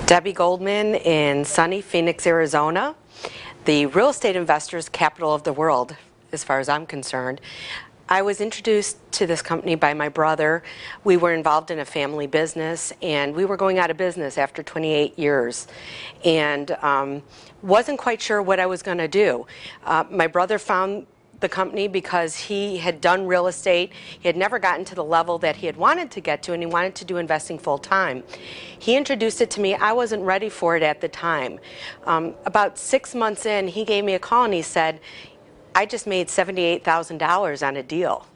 Debbie Goldman in sunny Phoenix, Arizona, the real estate investor's capital of the world, as far as I'm concerned. I was introduced to this company by my brother. We were involved in a family business, and we were going out of business after 28 years. And wasn't quite sure what I was going to do. My brother found the company because he had done real estate. He had never gotten to the level that he had wanted to get to, and he wanted to do investing full time. He introduced it to me. I wasn't ready for it at the time. About 6 months in, he gave me a call and he said, I just made $78,000 on a deal.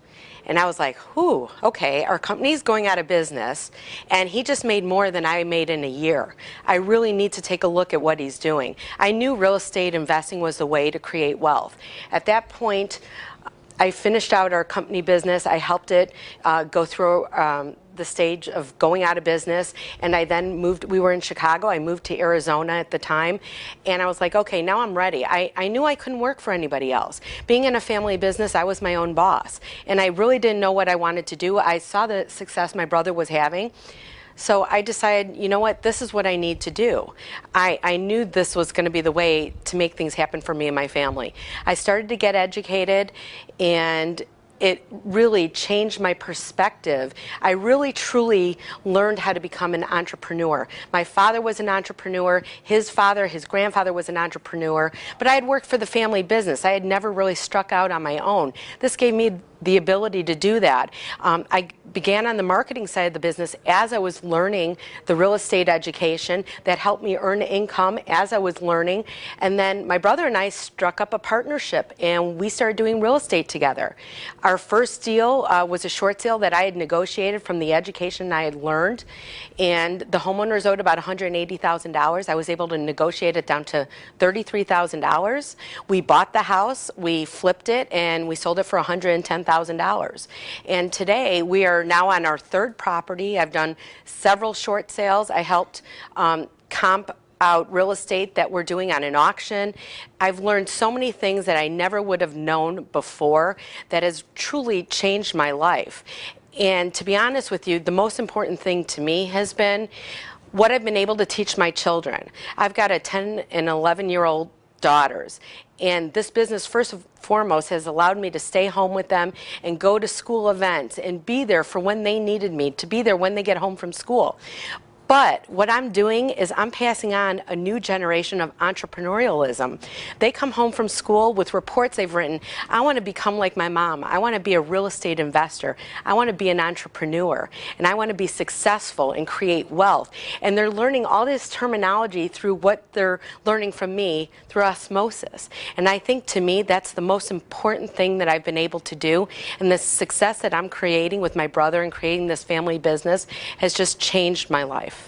And I was like, whew, okay, our company's going out of business, and he just made more than I made in a year. I really need to take a look at what he's doing. I knew real estate investing was the way to create wealth. At that point, I finished out our company business. I helped it go through the stage of going out of business, and I then moved. We were in Chicago. I moved to Arizona at the time, and I was like, okay, now I'm ready. I knew I couldn't work for anybody else. Being in a family business, I was my own boss, and I really didn't know what I wanted to do. I saw the success my brother was having, so I decided, you know what, this is what I need to do. I knew this was going to be the way to make things happen for me and my family. I started to get educated, and it really changed my perspective. I really truly learned how to become an entrepreneur. My father was an entrepreneur, his father, his grandfather was an entrepreneur, but I had worked for the family business. I had never really struck out on my own. This gave me the ability to do that. I began on the marketing side of the business as I was learning the real estate education that helped me earn income as I was learning. And then my brother and I struck up a partnership, and we started doing real estate together. Our first deal was a short sale that I had negotiated from the education I had learned, and the homeowners owed about $180,000. I was able to negotiate it down to $33,000. We bought the house, we flipped it, and we sold it for $110,000. And today we are now on our third property. I've done several short sales. I helped comp out real estate that we're doing on an auction. I've learned so many things that I never would have known before that has truly changed my life. And to be honest with you, the most important thing to me has been what I've been able to teach my children. I've got a 10 and 11-year-old daughters, and this business first and foremost has allowed me to stay home with them and go to school events and be there for when they needed me, to be there when they get home from school. But what I'm doing is I'm passing on a new generation of entrepreneurialism. They come home from school with reports they've written. I want to become like my mom. I want to be a real estate investor. I want to be an entrepreneur. And I want to be successful and create wealth. And they're learning all this terminology through what they're learning from me through osmosis. And I think, to me, that's the most important thing that I've been able to do. And the success that I'm creating with my brother and creating this family business has just changed my life.